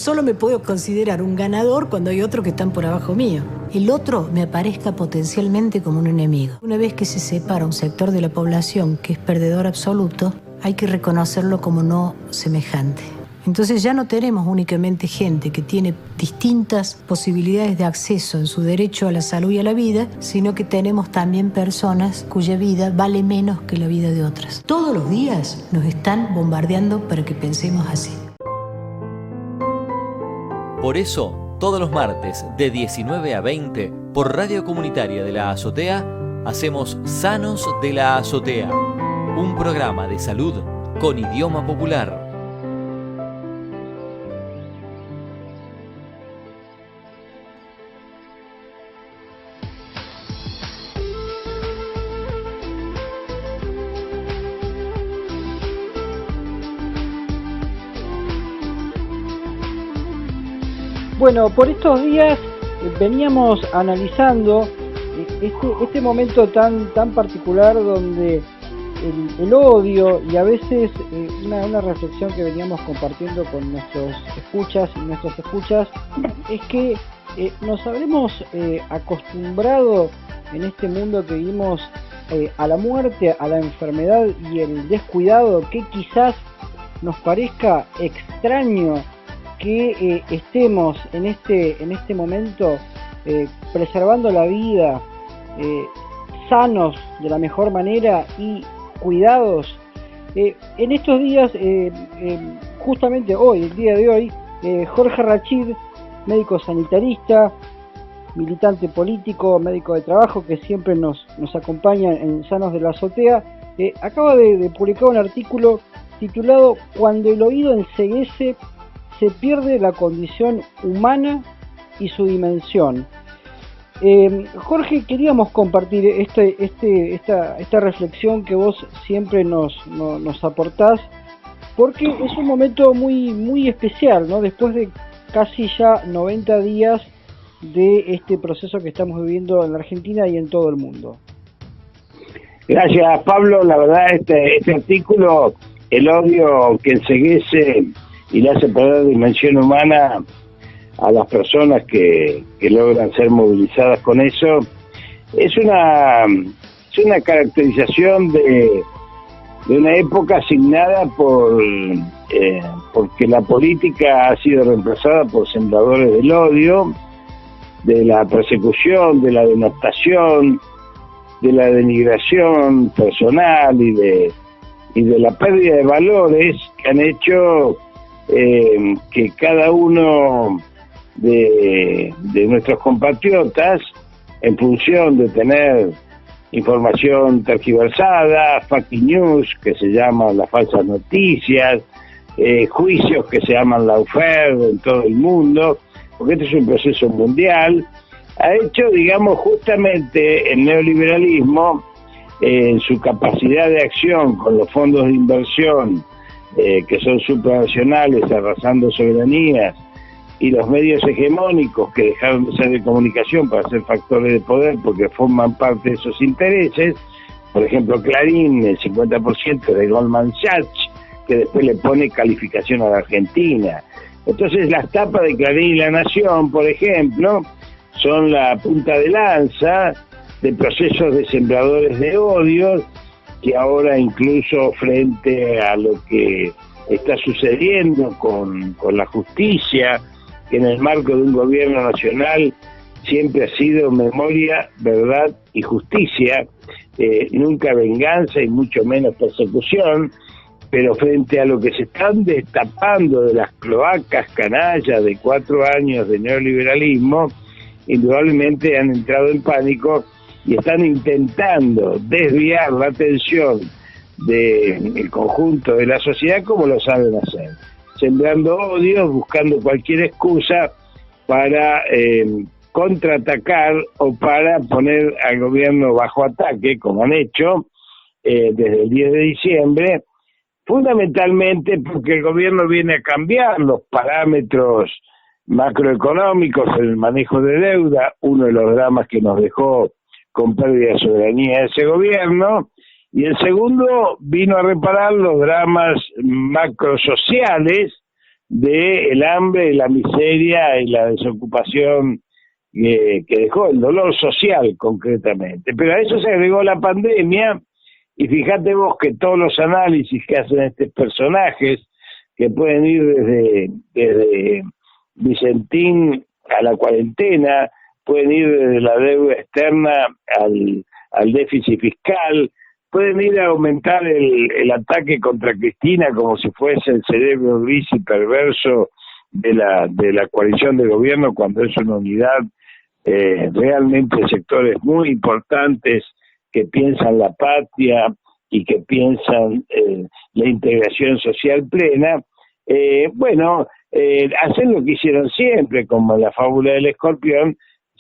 Solo me puedo considerar un ganador cuando hay otros que están por abajo mío. El otro me aparezca potencialmente como un enemigo. Una vez que se separa un sector de la población que es perdedor absoluto, hay que reconocerlo como no semejante. Entonces ya no tenemos únicamente gente que tiene distintas posibilidades de acceso en su derecho a la salud y a la vida, sino que tenemos también personas cuya vida vale menos que la vida de otras. Todos los días nos están bombardeando para que pensemos así. Por eso, todos los martes de 19 a 20, por Radio Comunitaria de la Azotea, hacemos Sanos de la Azotea, un programa de salud con idioma popular. Bueno, por estos días veníamos analizando este momento tan particular donde el odio y a veces una reflexión que veníamos compartiendo con nuestros escuchas y nuestras escuchas es que nos habremos acostumbrado en este mundo que vivimos a la muerte, a la enfermedad y el descuidado, que quizás nos parezca extraño que estemos en este momento preservando la vida, sanos de la mejor manera y cuidados. En estos días, justamente hoy, el día de hoy, Jorge Rachid, médico sanitarista, militante político, médico de trabajo, que siempre nos acompaña en Sanos de la Azotea, acaba de publicar un artículo titulado "Cuando el oído enceguece, se pierde la condición humana y su dimensión". Jorge, queríamos compartir esta reflexión que vos siempre nos aportás, porque es un momento muy especial, ¿no? Después de casi ya 90 días de este proceso que estamos viviendo en la Argentina y en todo el mundo. Gracias, Pablo. La verdad, este artículo, el odio que enceguece y le hace perder dimensión humana a las personas que logran ser movilizadas con eso, es una caracterización de una época asignada porque la política ha sido reemplazada por sembradores del odio, de la persecución, de la denostación, de la denigración personal y de la pérdida de valores que han hecho que cada uno de nuestros compatriotas, en función de tener información tergiversada, fake news, que se llaman las falsas noticias, juicios que se llaman lawfare en todo el mundo, porque este es un proceso mundial, ha hecho, digamos, justamente el neoliberalismo, en su capacidad de acción con los fondos de inversión, que son supranacionales, arrasando soberanías, y los medios hegemónicos que dejaron de ser de comunicación para ser factores de poder porque forman parte de esos intereses. Por ejemplo, Clarín, el 50% de Goldman Sachs, que después le pone calificación a la Argentina. Entonces las tapas de Clarín y La Nación, por ejemplo, son la punta de lanza de procesos de sembradores de odios, que ahora, incluso frente a lo que está sucediendo con la justicia, que en el marco de un gobierno nacional siempre ha sido memoria, verdad y justicia, nunca venganza y mucho menos persecución, pero frente a lo que se están destapando de las cloacas canallas de 4 años de neoliberalismo, indudablemente han entrado en pánico y están intentando desviar la atención del conjunto de la sociedad como lo saben hacer, sembrando odios, buscando cualquier excusa para contraatacar o para poner al gobierno bajo ataque, como han hecho desde el 10 de diciembre, fundamentalmente porque el gobierno viene a cambiar los parámetros macroeconómicos en el manejo de deuda, uno de los dramas que nos dejó con pérdida de soberanía de ese gobierno, y el segundo vino a reparar los dramas macrosociales del hambre, la miseria y la desocupación que dejó, el dolor social concretamente. Pero a eso se agregó la pandemia, y fíjate vos que todos los análisis que hacen estos personajes, que pueden ir desde Vicentín a la cuarentena, pueden ir desde la deuda externa al déficit fiscal, pueden ir a aumentar el ataque contra Cristina como si fuese el cerebro gris y perverso de la coalición de gobierno, cuando es una unidad realmente sectores muy importantes que piensan la patria y que piensan la integración social plena. Hacen lo que hicieron siempre, como la fábula del escorpión,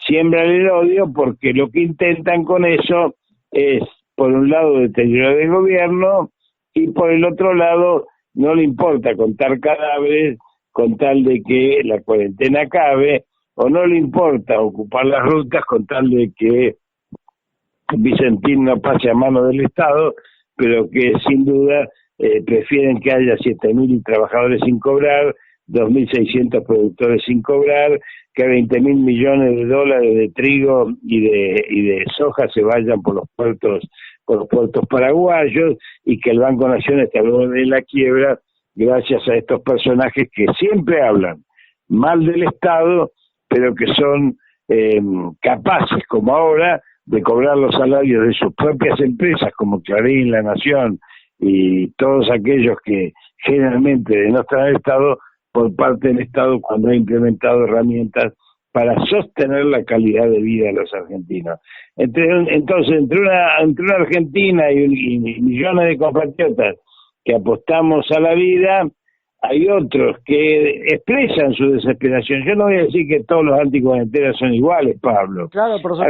siembran el odio, porque lo que intentan con eso es, por un lado, deteriorar el gobierno, y por el otro lado, no le importa contar cadáveres con tal de que la cuarentena acabe, o no le importa ocupar las rutas con tal de que Vicentín no pase a mano del Estado, pero que sin duda prefieren que haya 7.000 trabajadores sin cobrar, 2.600 productores sin cobrar, que 20.000 millones de dólares de trigo y de soja se vayan por los puertos paraguayos, y que el Banco Nación esté al borde de la quiebra gracias a estos personajes que siempre hablan mal del Estado, pero que son capaces, como ahora, de cobrar los salarios de sus propias empresas, como Clarín, La Nación y todos aquellos que generalmente denostan al Estado, por parte del Estado, cuando ha implementado herramientas para sostener la calidad de vida de los argentinos. Entonces, entre una Argentina y millones de compatriotas que apostamos a la vida, hay otros que expresan su desesperación. Yo no voy a decir que todos los anticuarentenas son iguales, Pablo. Claro, profesor.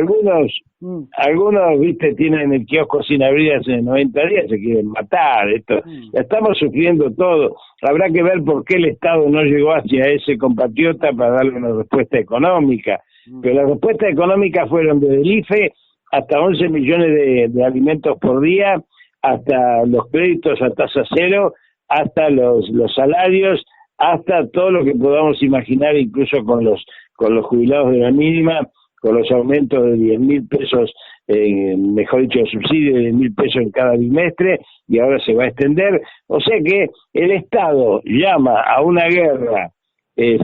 Algunos, viste, tienen el kiosco sin abrir hace 90 días, se quieren matar. La estamos sufriendo todo. Habrá que ver por qué el Estado no llegó hacia ese compatriota para darle una respuesta económica. Pero las respuestas económicas fueron desde el IFE hasta 11 millones de alimentos por día, hasta los créditos a tasa cero, hasta los salarios, hasta todo lo que podamos imaginar, incluso con los jubilados de la mínima, con los aumentos de 10.000 pesos, mejor dicho, subsidio de 10.000 pesos en cada bimestre, y ahora se va a extender. O sea que el Estado llama a una guerra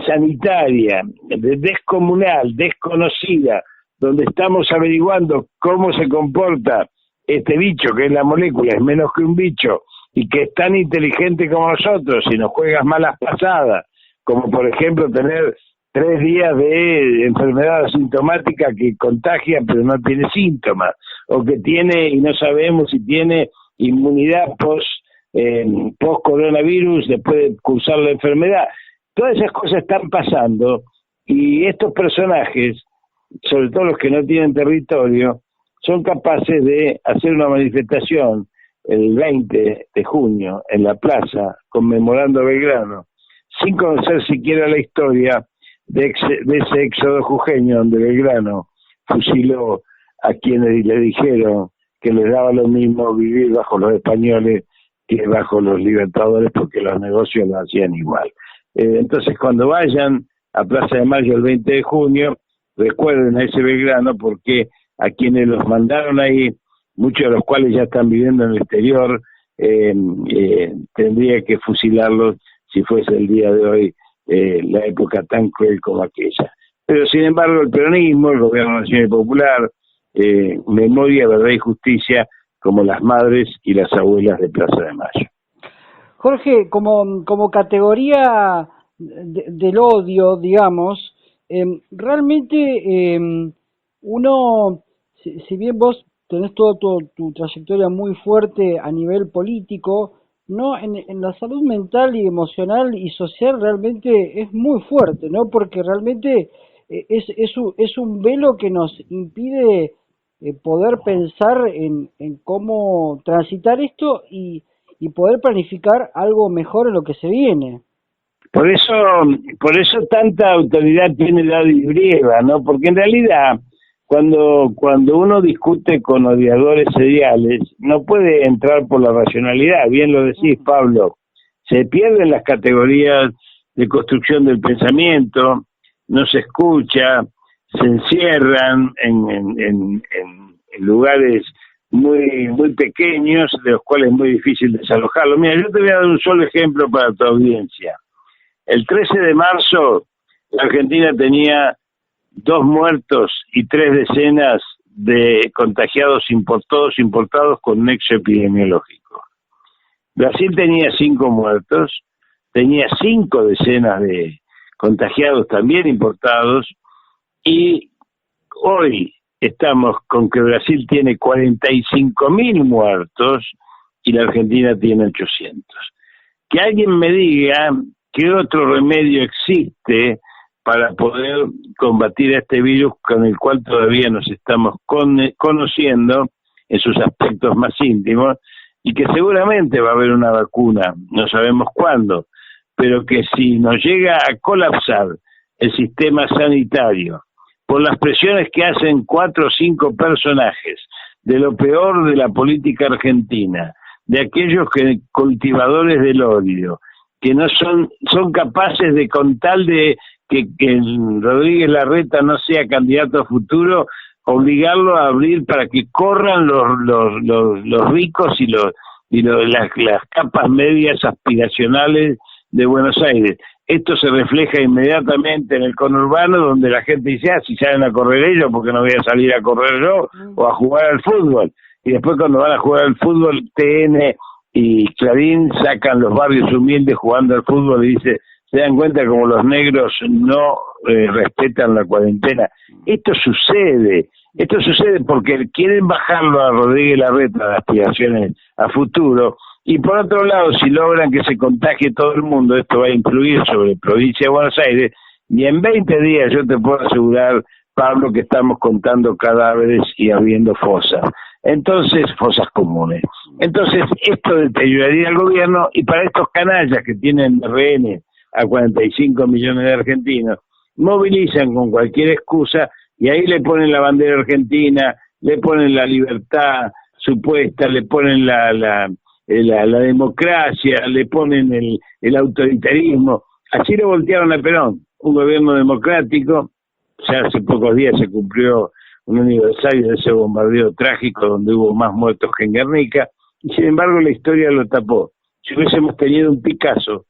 sanitaria, descomunal, desconocida, donde estamos averiguando cómo se comporta este bicho, que es la molécula, es menos que un bicho, y que es tan inteligente como nosotros, y nos juegas malas pasadas, como por ejemplo tener 3 días de enfermedad asintomática que contagia pero no tiene síntomas, o que tiene y no sabemos si tiene inmunidad post coronavirus después de cursar la enfermedad. Todas esas cosas están pasando, y estos personajes, sobre todo los que no tienen territorio, son capaces de hacer una manifestación el 20 de junio en la plaza, conmemorando a Belgrano, sin conocer siquiera la historia de ese éxodo jujeño donde Belgrano fusiló a quienes le dijeron que les daba lo mismo vivir bajo los españoles que bajo los libertadores, porque los negocios lo hacían igual. Entonces, cuando vayan a Plaza de Mayo el 20 de junio, recuerden a ese Belgrano, porque a quienes los mandaron ahí, muchos de los cuales ya están viviendo en el exterior, tendría que fusilarlos si fuese el día de hoy la época tan cruel como aquella. Pero sin embargo el peronismo, el gobierno nacional y popular, memoria, verdad y justicia, como las madres y las abuelas de Plaza de Mayo. Jorge, como categoría del odio, digamos, realmente uno, si bien vos tenés toda tu trayectoria muy fuerte a nivel político, no, en la salud mental y emocional y social realmente es muy fuerte, ¿no? Porque realmente es un velo que nos impide poder pensar en cómo transitar esto y poder planificar algo mejor en lo que se viene. Por eso tanta autoridad tiene la Brieva, ¿no? Porque en realidad cuando uno discute con odiadores seriales, no puede entrar por la racionalidad, bien lo decís, Pablo, se pierden las categorías de construcción del pensamiento, no se escucha, se encierran en lugares muy pequeños, de los cuales es muy difícil desalojarlo. Mira, yo te voy a dar un solo ejemplo para tu audiencia. El 13 de marzo, la Argentina tenía 2 muertos y 3 decenas de contagiados todos importados con nexo epidemiológico. Brasil tenía 5 muertos, tenía 5 decenas de contagiados también importados, y hoy estamos con que Brasil tiene 45.000 muertos y la Argentina tiene 800. Que alguien me diga qué otro remedio existe para poder combatir a este virus con el cual todavía nos estamos conociendo en sus aspectos más íntimos, y que seguramente va a haber una vacuna, no sabemos cuándo, pero que si nos llega a colapsar el sistema sanitario por las presiones que hacen 4 o 5 personajes de lo peor de la política argentina, de aquellos cultivadores del odio, que no son capaces de, con tal de que Rodríguez Larreta no sea candidato a futuro, obligarlo a abrir para que corran los ricos y las capas medias aspiracionales de Buenos Aires. Esto se refleja inmediatamente en el conurbano, donde la gente dice, si salen a correr ellos, ¿por qué no voy a salir a correr yo o a jugar al fútbol? Y después, cuando van a jugar al fútbol, TN y Clarín sacan los barrios humildes jugando al fútbol y dice, se dan cuenta como los negros no respetan la cuarentena. Esto sucede porque quieren bajarlo a Rodríguez Larreta de aspiraciones a futuro, y por otro lado, si logran que se contagie todo el mundo, esto va a influir sobre la provincia de Buenos Aires, y en 20 días yo te puedo asegurar, Pablo, que estamos contando cadáveres y habiendo fosas comunes. Entonces, esto deterioraría al gobierno, y para estos canallas que tienen rehenes a 45 millones de argentinos, movilizan con cualquier excusa, y ahí le ponen la bandera argentina, le ponen la libertad supuesta, le ponen la democracia, le ponen el autoritarismo. Así lo voltearon a Perón, un gobierno democrático. Ya hace pocos días se cumplió un aniversario de ese bombardeo trágico donde hubo más muertos que en Guernica, y sin embargo la historia lo tapó. Si hubiésemos tenido un Picasso,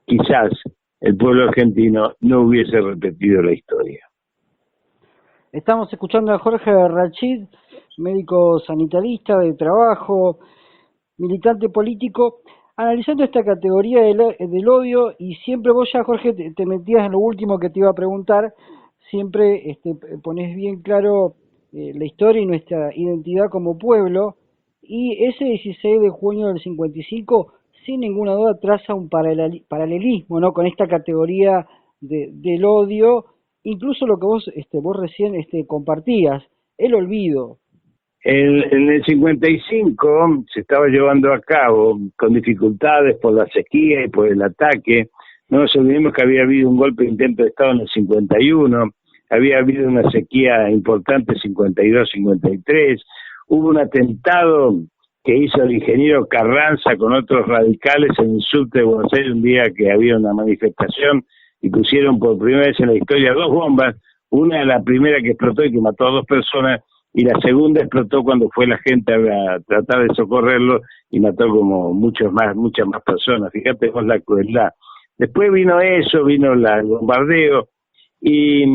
quizás el pueblo argentino no hubiese repetido la historia. Estamos escuchando a Jorge Rachid, médico sanitarista de trabajo, militante político, analizando esta categoría del odio, y siempre vos ya, Jorge, te metías en lo último que te iba a preguntar, siempre ponés bien claro la historia y nuestra identidad como pueblo, y ese 16 de junio del 55, sin ninguna duda, traza un paralelismo, ¿no?, con esta categoría del odio, incluso lo que vos recién compartías, el olvido. En el 55 se estaba llevando a cabo, con dificultades por la sequía y por el ataque. No nos olvidemos que había habido un golpe de intento de Estado en el 51, había habido una sequía importante en 52-53, hubo un atentado que hizo el ingeniero Carranza con otros radicales en el subte de Buenos Aires un día que había una manifestación, y pusieron por primera vez en la historia 2 bombas, una la primera que explotó y que mató a 2 personas, y la segunda explotó cuando fue la gente a tratar de socorrerlo y mató como muchas más personas. Fíjate vos la crueldad. Después vino el bombardeo, y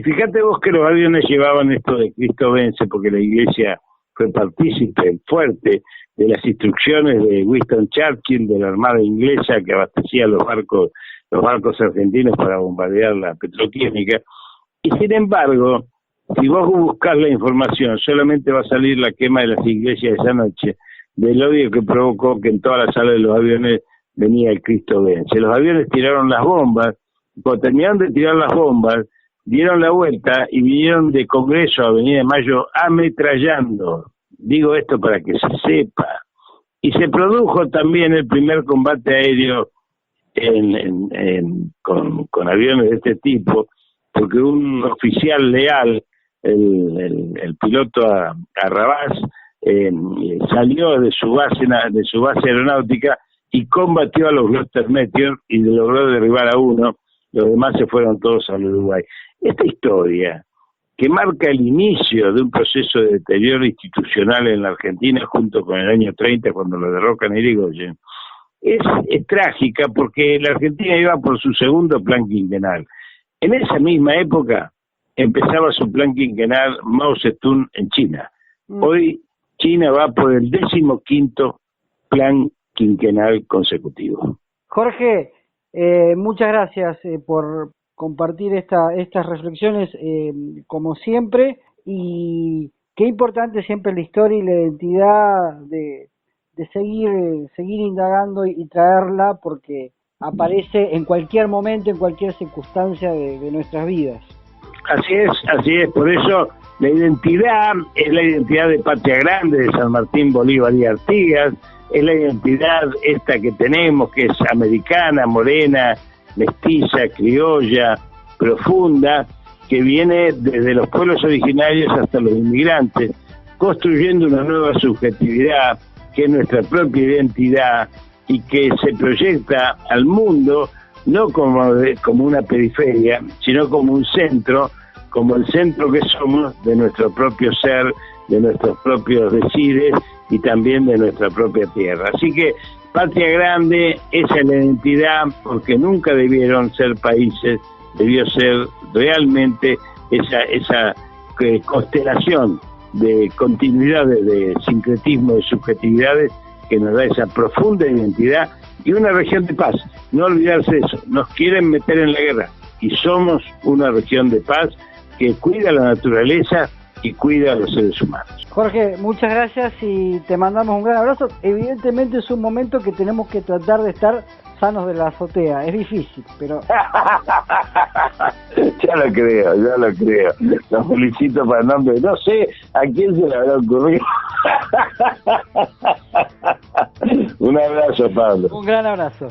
fíjate vos que los aviones llevaban esto de Cristo vence, porque la iglesia fue partícipe fuerte de las instrucciones de Winston Churchill, de la Armada inglesa que abastecía los barcos argentinos para bombardear la petroquímica. Y sin embargo, si vos buscás la información, solamente va a salir la quema de las iglesias esa noche, del odio que provocó que en toda la sala de los aviones venía el Cristo vence. Los aviones tiraron las bombas, cuando terminaron de tirar las bombas, dieron la vuelta y vinieron de Congreso a Avenida de Mayo ametrallando. Digo esto para que se sepa. Y se produjo también el primer combate aéreo con aviones de este tipo, porque un oficial leal, el piloto Arrabás, salió de su base aeronáutica y combatió a los Gloucester Meteors y logró derribar a uno. Los demás se fueron todos al Uruguay. Esta historia, que marca el inicio de un proceso de deterioro institucional en la Argentina, junto con el año 30, cuando lo derrocan a Irigoyen, es trágica porque la Argentina iba por su segundo plan quinquenal. En esa misma época empezaba su plan quinquenal Mao Zedong en China. Hoy China va por el 15º plan quinquenal consecutivo. Jorge, muchas gracias por compartir estas reflexiones como siempre, y qué importante siempre la historia y la identidad de seguir indagando y traerla, porque aparece en cualquier momento, en cualquier circunstancia de nuestras vidas. Así es, por eso la identidad es la identidad de Patria Grande, de San Martín, Bolívar y Artigas, es la identidad esta que tenemos, que es americana, morena, mestiza, criolla, profunda, que viene desde los pueblos originarios hasta los inmigrantes, construyendo una nueva subjetividad, que es nuestra propia identidad, y que se proyecta al mundo no como una periferia, sino como un centro, como el centro que somos de nuestro propio ser, de nuestros propios decires y también de nuestra propia tierra. Así que Patria Grande, esa es la identidad, porque nunca debieron ser países, debió ser realmente esa constelación de continuidades, de sincretismo, de subjetividades, que nos da esa profunda identidad y una región de paz. No olvidarse de eso. Nos quieren meter en la guerra y somos una región de paz que cuida la naturaleza y cuida a los seres humanos. Jorge, muchas gracias y te mandamos un gran abrazo. Evidentemente es un momento que tenemos que tratar de estar sanos de la azotea. Es difícil, pero... Ya lo creo. Los felicito para el nombre. No sé a quién se le habrá ocurrido. Un abrazo, Pablo. Un gran abrazo.